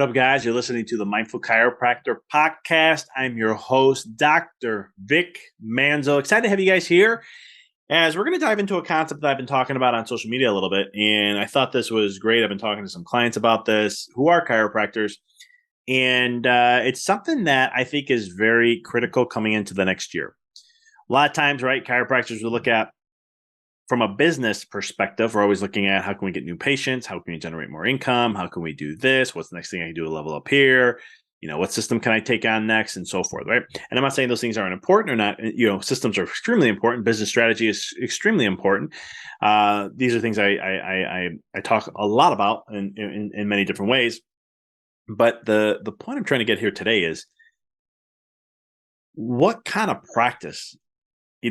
up, guys? You're listening to the Mindful Chiropractor podcast. I'm your host, Dr. Vic Manzo. Excited to have you guys here as we're going to dive into a concept that I've been talking about on social media a little bit. And I thought this was great. I've been talking to some clients about this who are chiropractors. And it's something that I think is very critical coming into the next year. A lot of times, right, chiropractors will look at from a business perspective, we're always looking at how can we get new patients? How can we generate more income? How can we do this? What's the next thing I can do to level up here? What system can I take on next and so forth, right? And I'm not saying those things aren't important or not. Systems are extremely important. Business strategy is extremely important. These are things I talk a lot about in many different ways. But the point I'm trying to get here today is what kind of practice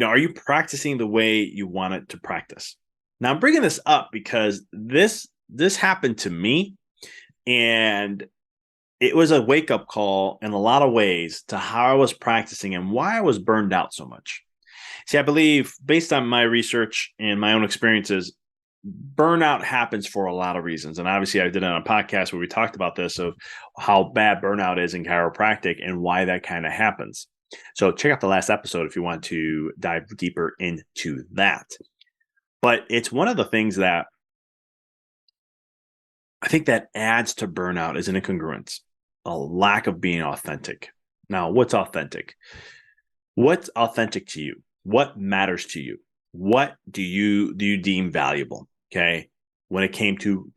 are you practicing the way you want it to practice? Now, I'm bringing this up because this happened to me, and it was a wake-up call in a lot of ways to how I was practicing and why I was burned out so much. See, I believe, based on my research and my own experiences, burnout happens for a lot of reasons. And obviously, I did it on a podcast where we talked about this, of how bad burnout is in chiropractic and why that kind of happens. So check out the last episode if you want to dive deeper into that. But it's one of the things that I think that adds to burnout is an incongruence, a lack of being authentic. Now, what's authentic? What's authentic to you? What matters to you? What do you deem valuable? Okay, when it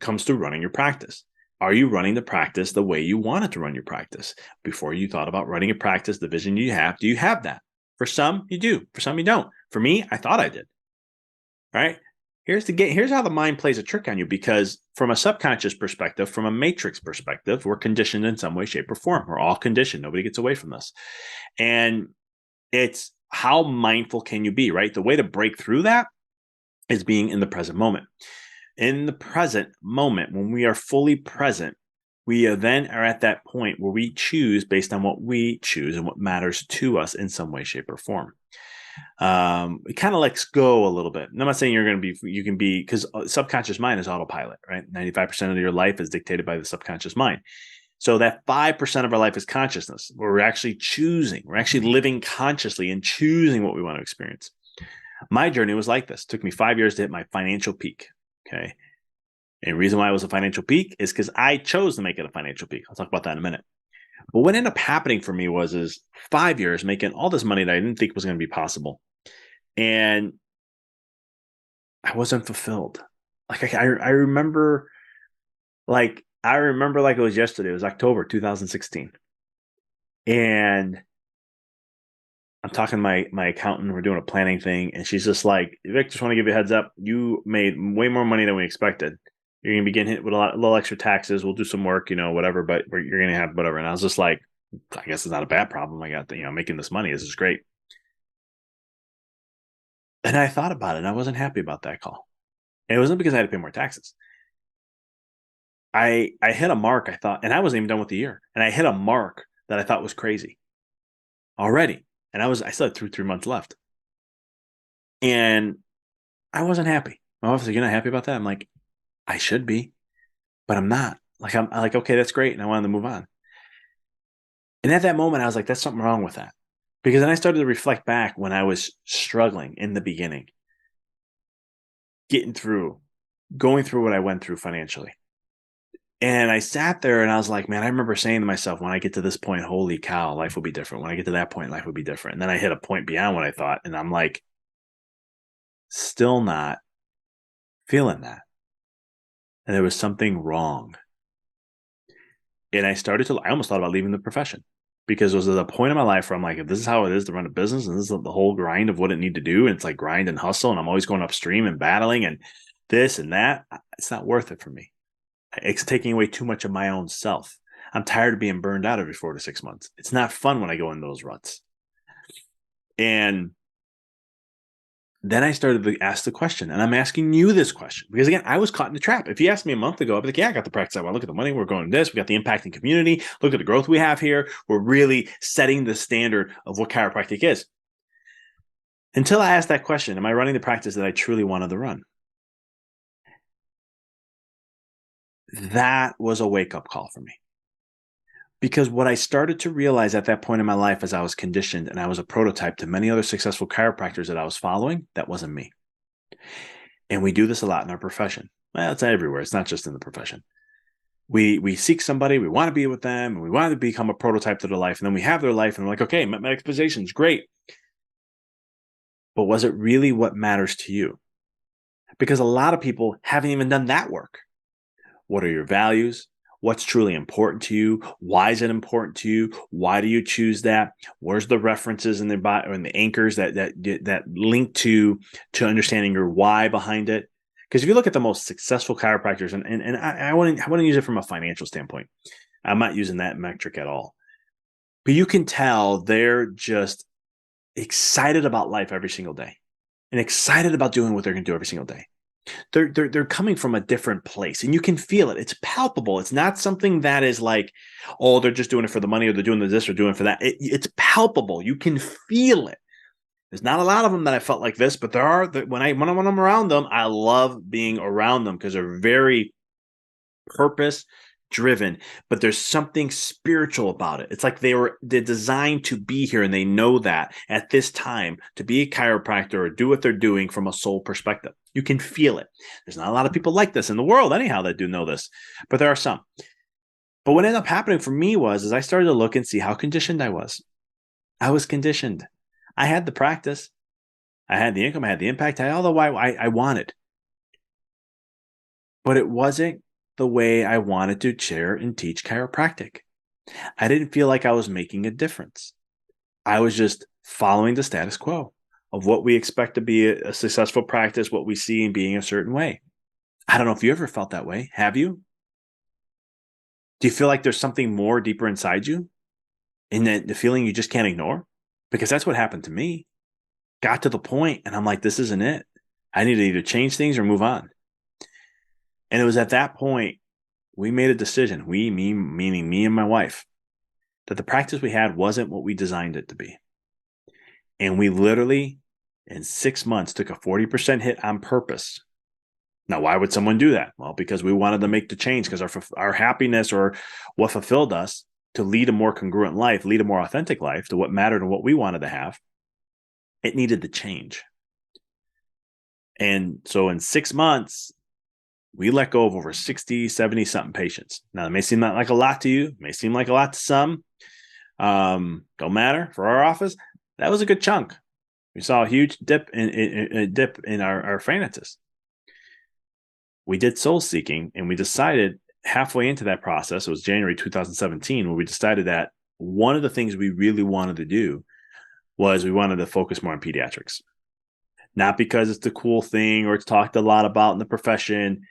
comes to running your practice. Are you running the practice the way you wanted to run your practice? Before you thought about running a practice, the vision you have, do you have that? For some, you do. For some, you don't. For me, I thought I did. Right? Here's how the mind plays a trick on you, because from a subconscious perspective, from a matrix perspective, we're conditioned in some way, shape, or form. We're all conditioned. Nobody gets away from this. And it's how mindful can you be, right? The way to break through that is being in the present moment. In the present moment, when we are fully present, we then are at that point where we choose based on what we choose and what matters to us in some way, shape, or form. It kind of lets go a little bit. And I'm not saying you can be, because subconscious mind is autopilot, right? 95% of your life is dictated by the subconscious mind. So that 5% of our life is consciousness, where we're actually choosing, we're actually living consciously and choosing what we want to experience. My journey was like this. It took me 5 years to hit my financial peak. Okay. And the reason why it was a financial peak is because I chose to make it a financial peak. I'll talk about that in a minute. But what ended up happening for me is 5 years making all this money that I didn't think was going to be possible. And I wasn't fulfilled. Like I remember like it was yesterday. It was October 2016. And I'm talking to my accountant. We're doing a planning thing. And she's just like, Vic, just want to give you a heads up. You made way more money than we expected. You're going to be getting hit with a little extra taxes. We'll do some work, whatever, but you're going to have whatever. And I was just like, I guess it's not a bad problem. I got, making this money. This is great. And I thought about it, and I wasn't happy about that call. And it wasn't because I had to pay more taxes. I hit a mark, I thought, and I wasn't even done with the year. And I hit a mark that I thought was crazy already. And I still had 3 months left. And I wasn't happy. My office was like, you're not happy about that? I'm like, I should be, but I'm not. I'm like, okay, that's great. And I wanted to move on. And at that moment, I was like, there's something wrong with that. Because then I started to reflect back when I was struggling in the beginning, going through what I went through financially. And I sat there and I was like, man, I remember saying to myself, when I get to this point, holy cow, life will be different. When I get to that point, life will be different. And then I hit a point beyond what I thought. And I'm like, still not feeling that. And there was something wrong. And I almost thought about leaving the profession, because it was at a point in my life where I'm like, if this is how it is to run a business and this is the whole grind of what it need to do, and it's like grind and hustle, and I'm always going upstream and battling and this and that, it's not worth it for me. It's taking away too much of my own self. I'm tired of being burned out every 4 to 6 months. It's not fun when I go in those ruts. And then I started to ask the question, and I'm asking you this question because, again, I was caught in the trap. If you asked me a month ago, I'd be like, yeah, I got the practice. I want to look at the money. We're going to this. We got the impacting community. Look at the growth we have here. We're really setting the standard of what chiropractic is. Until I asked that question, am I running the practice that I truly wanted to run? That was a wake-up call for me. Because what I started to realize at that point in my life, as I was conditioned and I was a prototype to many other successful chiropractors that I was following, that wasn't me. And we do this a lot in our profession. Well, it's everywhere. It's not just in the profession. We seek somebody, we want to be with them, and we want to become a prototype to their life. And then we have their life, and we're like, okay, my expectations, great. But was it really what matters to you? Because a lot of people haven't even done that work. What are your values? What's truly important to you? Why is it important to you? Why do you choose that? Where's the references in the and the anchors that link to understanding your why behind it? Because if you look at the most successful chiropractors, and I wouldn't use it from a financial standpoint. I'm not using that metric at all. But you can tell they're just excited about life every single day and excited about doing what they're going to do every single day. They're coming from a different place, and you can feel it. It's palpable. It's not something that is like, oh, they're just doing it for the money, or they're doing this or doing it for that. It's palpable. You can feel it. There's not a lot of them that I felt like this, but there are. When I'm around them, I love being around them because they're very purpose driven, but there's something spiritual about it. It's like they're designed to be here, and they know that at this time to be a chiropractor or do what they're doing from a soul perspective. You can feel it. There's not a lot of people like this in the world anyhow that do know this, but there are some. But what ended up happening for me was I started to look and see how conditioned I was. I was conditioned. I had the practice. I had the income. I had the impact. I had all the why I wanted. But it wasn't the way I wanted to share and teach chiropractic. I didn't feel like I was making a difference. I was just following the status quo of what we expect to be a successful practice, what we see in being a certain way. I don't know if you ever felt that way. Have you? Do you feel like there's something more deeper inside you? And that the feeling you just can't ignore? Because that's what happened to me. Got to the point and I'm like, this isn't it. I need to either change things or move on. And it was at that point we made a decision, meaning me and my wife, that the practice we had wasn't what we designed it to be. And we literally, in 6 months, took a 40% hit on purpose. Now, why would someone do that? Well, because we wanted to make the change, because our happiness or what fulfilled us to lead a more congruent life, lead a more authentic life to what mattered and what we wanted to have, it needed to change. And so in 6 months, we let go of over 60, 70 something patients. Now, it may seem like a lot to you, it may seem like a lot to some. Don't matter. For our office, that was a good chunk. We saw a huge dip in our finances. We did soul seeking, and we decided halfway into that process, it was January 2017, where we decided that one of the things we really wanted to do was we wanted to focus more on pediatrics. Not because it's the cool thing or it's talked a lot about in the profession.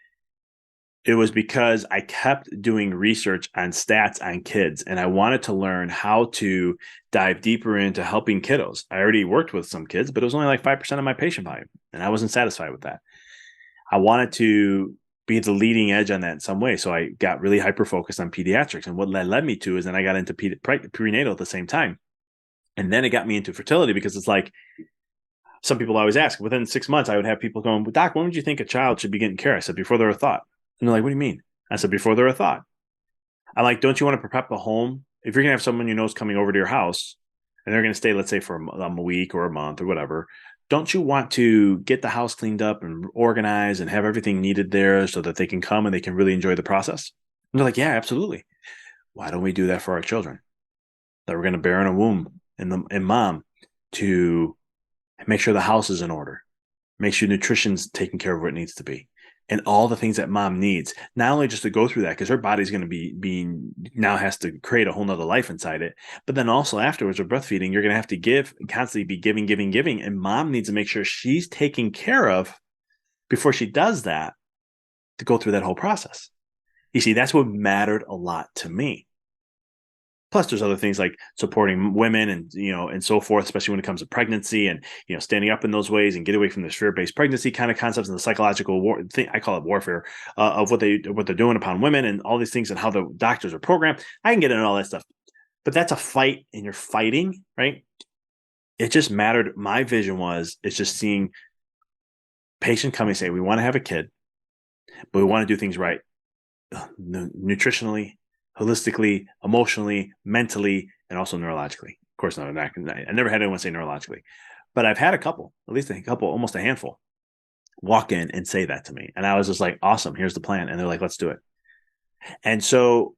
It was because I kept doing research on stats on kids, and I wanted to learn how to dive deeper into helping kiddos. I already worked with some kids, but it was only like 5% of my patient volume, and I wasn't satisfied with that. I wanted to be the leading edge on that in some way. So I got really hyper-focused on pediatrics. And what that led me to is then I got into prenatal at the same time. And then it got me into fertility, because it's like, some people always ask, within 6 months, I would have people going, Doc, when would you think a child should be getting care? I said, before they're a thought. And they're like, what do you mean? I said, before they're a thought. I'm like, don't you want to prep a home? If you're going to have someone you know is coming over to your house and they're going to stay, let's say, for a week or a month or whatever, don't you want to get the house cleaned up and organized and have everything needed there so that they can come and they can really enjoy the process? And they're like, yeah, absolutely. Why don't we do that for our children that we're going to bear in a womb and mom, to make sure the house is in order, make sure nutrition's taken care of what it needs to be, and all the things that mom needs, not only just to go through that, because her body's going to be now has to create a whole nother life inside it, but then also afterwards with breastfeeding, you're going to have to give, constantly be giving, and mom needs to make sure she's taken care of before she does that, to go through that whole process. You see, that's what mattered a lot to me. Plus, there's other things like supporting women and, and so forth, especially when it comes to pregnancy and, standing up in those ways and get away from the fear-based pregnancy kind of concepts and the psychological war thing. I call it warfare of what they're doing upon women and all these things and how the doctors are programmed. I can get into all that stuff, but that's a fight and you're fighting, right? It just mattered. My vision it's just seeing patient come and say, we want to have a kid, but we want to do things right, nutritionally, holistically, emotionally, mentally, and also neurologically. Of course, not. I never had anyone say neurologically, but I've had a couple, at least a couple, almost a handful, walk in and say that to me. And I was just like, awesome, here's the plan. And they're like, let's do it. And so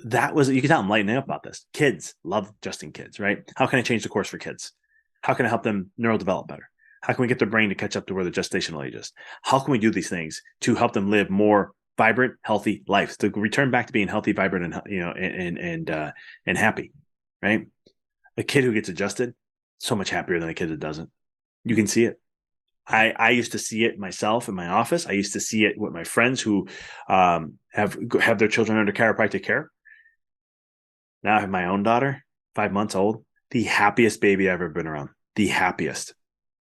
that was, you can tell I'm lightening up about this. Kids love adjusting kids, right? How can I change the course for kids? How can I help them neurodevelop better? How can we get their brain to catch up to where the gestational age is? How can we do these things to help them live more vibrant, healthy lives, to return back to being healthy, vibrant, and and happy, right? A kid who gets adjusted, so much happier than a kid that doesn't. You can see it. I used to see it myself in my office. I used to see it with my friends who have their children under chiropractic care. Now I have my own daughter, 5 months old, the happiest baby I've ever been around. The happiest.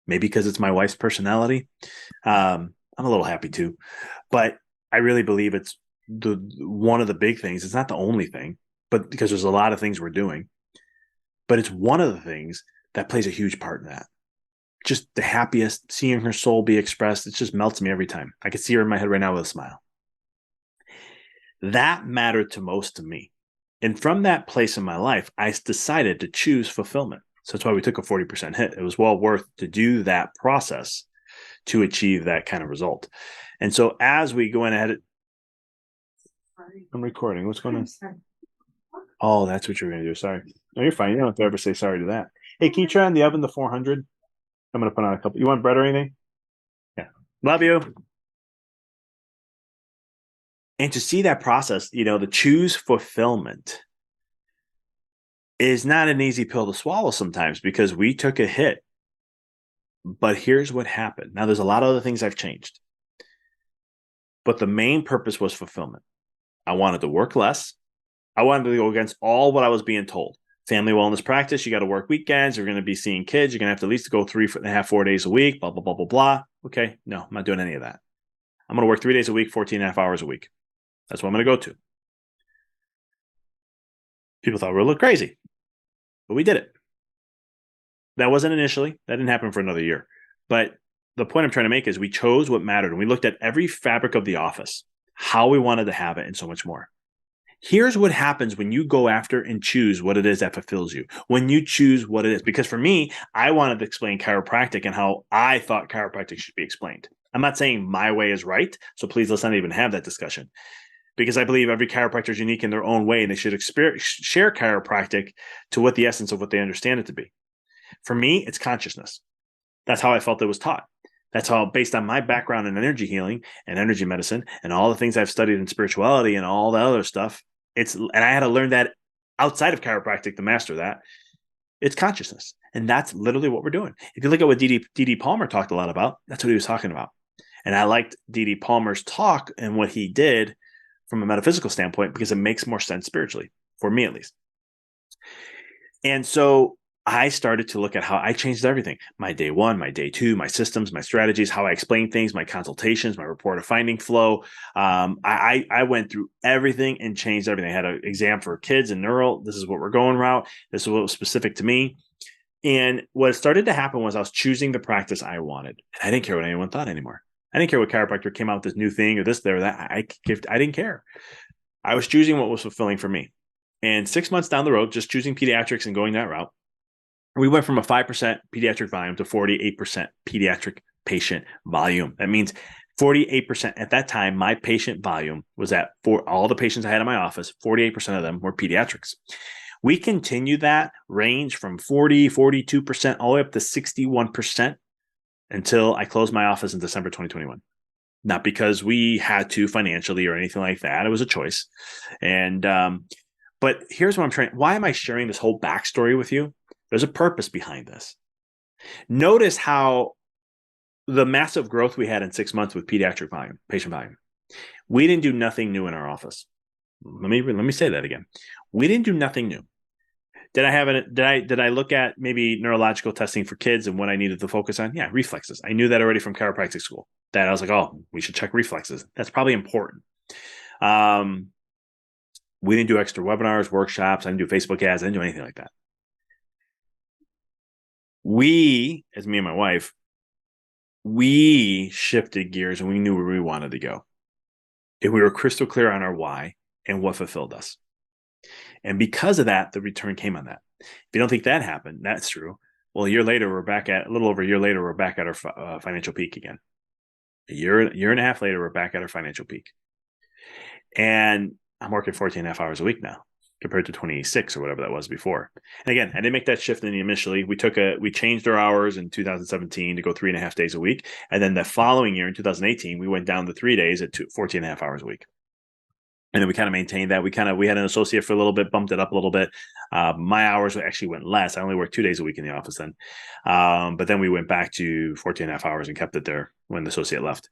Maybe because it's my wife's personality. I'm a little happy too, but I really believe it's one of the big things. It's not the only thing, but because there's a lot of things we're doing, but it's one of the things that plays a huge part in that. Just the happiest, seeing her soul be expressed. It just melts me every time. I can see her in my head right now with a smile. That mattered to most to me. And from that place in my life, I decided to choose fulfillment. So that's why we took a 40% hit. It was well worth to do that process to achieve that kind of result. And so as we go in ahead, I'm recording. What's going on? Oh, that's what you're going to do. Sorry. No, you're fine. You don't have to ever say sorry to that. Hey, can you try on the oven to 400? I'm going to put on a couple. You want bread or anything? Yeah. Love you. And to see that process, to choose fulfillment is not an easy pill to swallow sometimes because we took a hit. But here's what happened. Now, there's a lot of other things I've changed. But the main purpose was fulfillment. I wanted to work less. I wanted to go against all what I was being told. Family wellness practice, you got to work weekends. You're going to be seeing kids. You're going to have to at least go 3.5, 4 days a week, blah, blah, blah, blah, blah. Okay, no, I'm not doing any of that. I'm going to work 3 days a week, 14 and a half hours a week. That's what I'm going to go to. People thought we were a little crazy, but we did it. That wasn't initially. That didn't happen for another year. But the point I'm trying to make is we chose what mattered, and we looked at every fabric of the office, how we wanted to have it, and so much more. Here's what happens when you go after and choose what it is that fulfills you. When you choose what it is. Because for me, I wanted to explain chiropractic and how I thought chiropractic should be explained. I'm not saying my way is right, so please let's not even have that discussion. Because I believe every chiropractor is unique in their own way, and they should share chiropractic to what the essence of what they understand it to be. For me, it's consciousness. That's how I felt it was taught. That's how, based on my background in energy healing and energy medicine and all the things I've studied in spirituality and all the other stuff, and I had to learn that outside of chiropractic to master that. It's consciousness. And that's literally what we're doing. If you look at what D.D. Palmer talked a lot about, that's what he was talking about. And I liked D.D. Palmer's talk and what he did from a metaphysical standpoint because it makes more sense spiritually, for me at least. And so I started to look at how I changed everything. My day one, my day two, my systems, my strategies, how I explain things, my consultations, my report of finding flow. I went through everything and changed everything. I had an exam for kids and neural. This is what we're going route. This is what was specific to me. And what started to happen was I was choosing the practice I wanted. And I didn't care what anyone thought anymore. I didn't care what chiropractor came out with this new thing or this, there, or that. I didn't care. I was choosing what was fulfilling for me. And 6 months down the road, just choosing pediatrics and going that route, we went from a 5% pediatric volume to 48% pediatric patient volume. That means 48% at that time, my patient volume was at, for all the patients I had in my office, 48% of them were pediatrics. We continued that range from 40, 42%, all the way up to 61% until I closed my office in December 2021. Not because we had to financially or anything like that. It was a choice. And, but here's what I'm trying. Why am I sharing this whole backstory with you? There's a purpose behind this. Notice how the massive growth we had in 6 months with pediatric volume, patient volume. We didn't do nothing new in our office. Let me say that again. We didn't do nothing new. Did I look at maybe neurological testing for kids and what I needed to focus on? Yeah, reflexes. I knew that already from chiropractic school. That I was like, oh, we should check reflexes. That's probably important. We didn't do extra webinars, workshops. I didn't do Facebook ads. I didn't do anything like that. We, as me and my wife, we shifted gears and we knew where we wanted to go. And we were crystal clear on our why and what fulfilled us. And because of that, the return came on that. If you don't think that happened, that's true. Well, a little over a year later, we're back at our financial peak again. A year and a half later, we're back at our financial peak. And I'm working 14 and a half hours a week now compared to 26 or whatever that was before. And again, I didn't make that shift initially. We changed our hours in 2017 to go 3.5 days a week. And then the following year in 2018, we went down to 3 days at 14 and a half hours a week. And then we kind of maintained that. We had an associate for a little bit, bumped it up a little bit. My hours actually went less. I only worked 2 days a week in the office then. But then we went back to 14 and a half hours and kept it there when the associate left.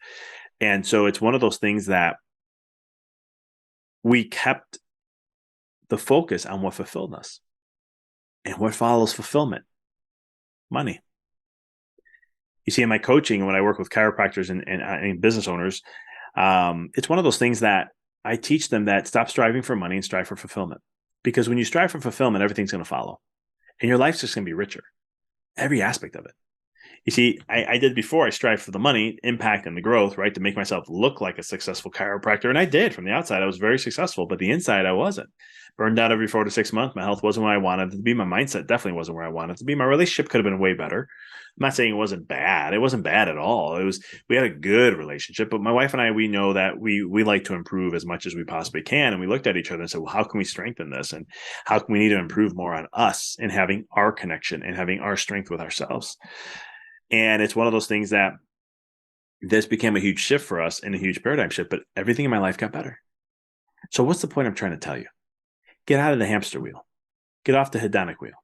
And so it's one of those things that we kept the focus on what fulfilled us. And what follows fulfillment? Money. You see, in my coaching, when I work with chiropractors and business owners, it's one of those things that I teach them that stop striving for money and strive for fulfillment. Because when you strive for fulfillment, everything's going to follow. And your life's just going to be richer. Every aspect of it. You see, I did before. I strived for the money, impact, and the growth, right? To make myself look like a successful chiropractor. And I did. From the outside, I was very successful. But the inside, I wasn't. Burned out every 4 to 6 months. My health wasn't where I wanted it to be. My mindset definitely wasn't where I wanted it to be. My relationship could have been way better. I'm not saying it wasn't bad. It wasn't bad at all. We had a good relationship. But my wife and I, we know that we like to improve as much as we possibly can. And we looked at each other and said, well, how can we strengthen this? And how can we need to improve more on us and having our connection and having our strength with ourselves? And it's one of those things that this became a huge shift for us and a huge paradigm shift, but everything in my life got better. So what's the point I'm trying to tell you? Get out of the hamster wheel. Get off the hedonic wheel.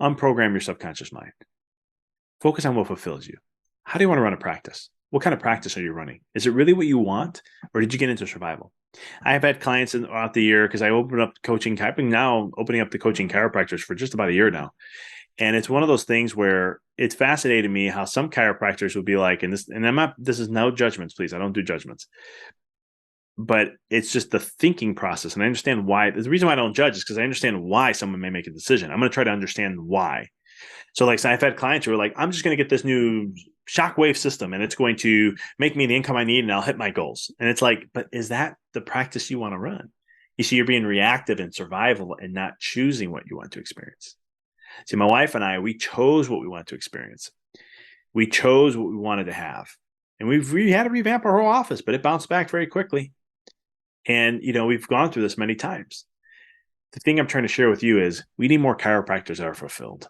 Unprogram your subconscious mind. Focus on what fulfills you. How do you want to run a practice? What kind of practice are you running? Is it really what you want, or did you get into survival? I have had clients throughout the year because I opened up coaching. I've been now opening up the coaching chiropractors for just about a year now. And it's one of those things where it's fascinating me how some chiropractors will be like, this is no judgments, please. I don't do judgments. But it's just the thinking process. And I understand why. The reason why I don't judge is because I understand why someone may make a decision. I'm going to try to understand why. So like, I've had clients who are like, I'm just going to get this new shockwave system and it's going to make me the income I need and I'll hit my goals. And it's like, but is that the practice you want to run? You see, you're being reactive and survival and not choosing what you want to experience. See, my wife and I, we chose what we wanted to experience. We chose what we wanted to have. And we had to revamp our whole office, but it bounced back very quickly. And, we've gone through this many times. The thing I'm trying to share with you is we need more chiropractors that are fulfilled.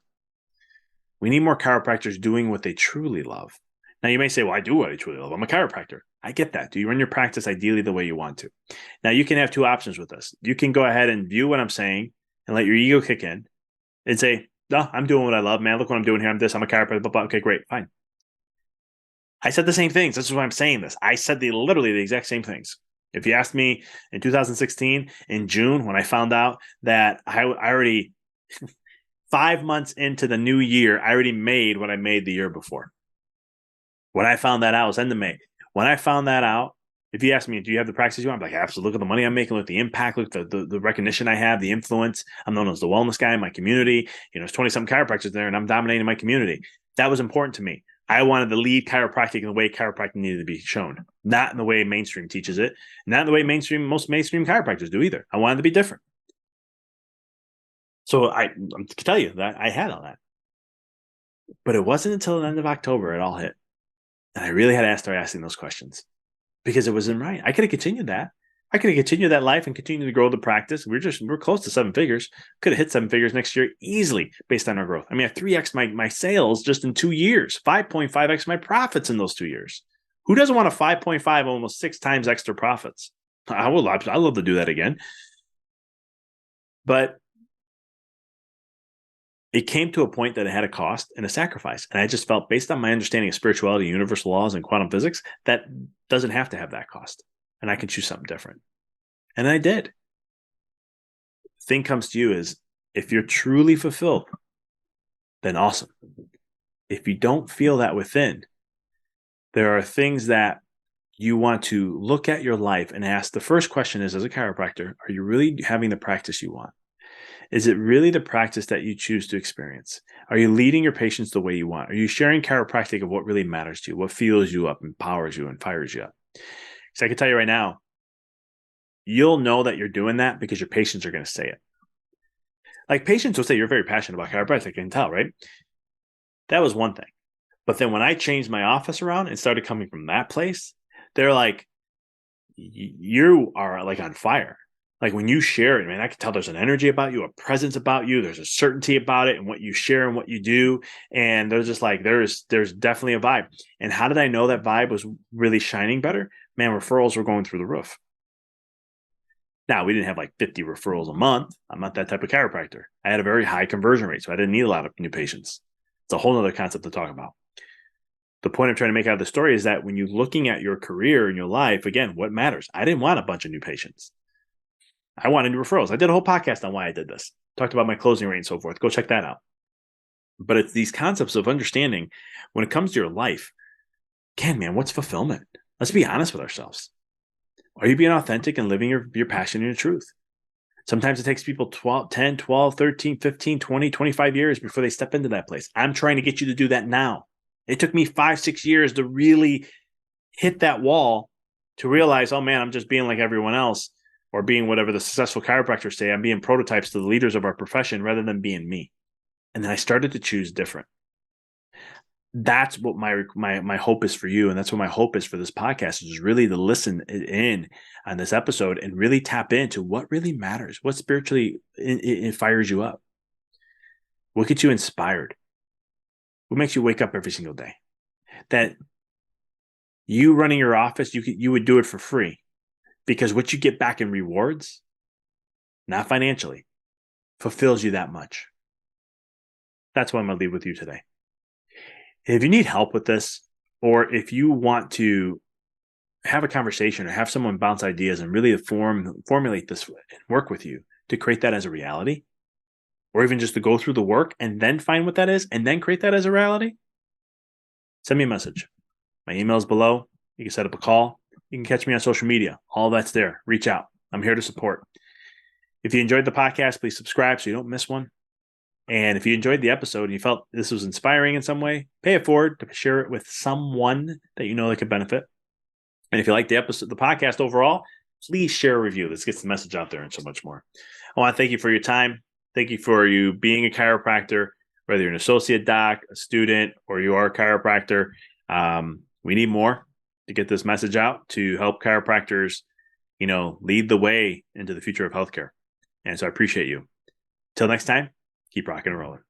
We need more chiropractors doing what they truly love. Now, you may say, well, I do what I truly love. I'm a chiropractor. I get that. Do you run your practice ideally the way you want to? Now, you can have two options with this. You can go ahead and view what I'm saying and let your ego kick in and say, no, I'm doing what I love, man. Look what I'm doing here. I'm a chiropractor. Blah, blah. Okay, great. Fine. I said the same things. This is why I'm saying this. I said literally the exact same things. If you asked me in 2016, in June, when I found out that I already, 5 months into the new year, I already made what I made the year before. When I found that out, it was end of May. When I found that out, if you ask me, do you have the practice you want? I'm like, absolutely. Look at the money I'm making, look at the impact, look at the recognition I have, the influence. I'm known as the wellness guy in my community. There's 20-something chiropractors there, and I'm dominating my community. That was important to me. I wanted to lead chiropractic in the way chiropractic needed to be shown, not in the way mainstream teaches it, not in the way most mainstream chiropractors do either. I wanted to be different. So I can tell you that I had all that. But it wasn't until the end of October it all hit. And I really had to start asking those questions because it wasn't right. I could have continued that. I could have continued that life and continued to grow the practice. We're close to 7 figures. Could have hit 7 figures next year easily based on our growth. I mean, I 3x my sales just in 2 years, 5.5x my profits in those 2 years. Who doesn't want a 5.5, almost 6 times extra profits? I'd love to do that again. But it came to a point that it had a cost and a sacrifice. And I just felt, based on my understanding of spirituality, universal laws, and quantum physics, that doesn't have to have that cost. And I can choose something different. And I did. The thing comes to you is, if you're truly fulfilled, then awesome. If you don't feel that within, there are things that you want to look at your life and ask. The first question is, as a chiropractor, are you really having the practice you want? Is it really the practice that you choose to experience? Are you leading your patients the way you want? Are you sharing chiropractic of what really matters to you, what fuels you up, empowers you, and fires you up? So I can tell you right now, you'll know that you're doing that because your patients are going to say it. Like patients will say, you're very passionate about chiropractic, I can tell, right? That was one thing. But then when I changed my office around and started coming from that place, they're like, you are like on fire. Like when you share it, man, I can tell there's an energy about you, a presence about you. There's a certainty about it and what you share and what you do. And they're just like, there's definitely a vibe. And how did I know that vibe was really shining better? Man, referrals were going through the roof. Now, we didn't have like 50 referrals a month. I'm not that type of chiropractor. I had a very high conversion rate, so I didn't need a lot of new patients. It's a whole other concept to talk about. The point I'm trying to make out of the story is that when you're looking at your career and your life, again, what matters? I didn't want a bunch of new patients. I wanted new referrals. I did a whole podcast on why I did this. Talked about my closing rate and so forth. Go check that out. But it's these concepts of understanding when it comes to your life. Again, man, what's fulfillment? Let's be honest with ourselves. Are you being authentic and living your passion and your truth? Sometimes it takes people 10, 12, 13, 15, 20, 25 years before they step into that place. I'm trying to get you to do that now. It took me 5, 6 years to really hit that wall to realize, oh man, I'm just being like everyone else, or being whatever the successful chiropractors say. I'm being prototypes to the leaders of our profession rather than being me. And then I started to choose different. That's what my hope is for you. And that's what my hope is for this podcast, is really to listen in on this episode and really tap into what really matters, what spiritually it fires you up, what gets you inspired, what makes you wake up every single day. That you running your office, you would do it for free, because what you get back in rewards, not financially, fulfills you that much. That's what I'm going to leave with you today. If you need help with this, or if you want to have a conversation or have someone bounce ideas and really formulate this and work with you to create that as a reality, or even just to go through the work and then find what that is and then create that as a reality, send me a message. My email is below. You can set up a call. You can catch me on social media. All that's there. Reach out. I'm here to support. If you enjoyed the podcast, please subscribe so you don't miss one. And if you enjoyed the episode and you felt this was inspiring in some way, pay it forward to share it with someone that you know that could benefit. And if you like the episode, the podcast overall, please share a review. This gets the message out there and so much more. I want to thank you for your time. Thank you for you being a chiropractor, whether you're an associate doc, a student, or you are a chiropractor. We need more to get this message out to help chiropractors, lead the way into the future of healthcare. And so I appreciate you. Till next time, keep rocking and rolling.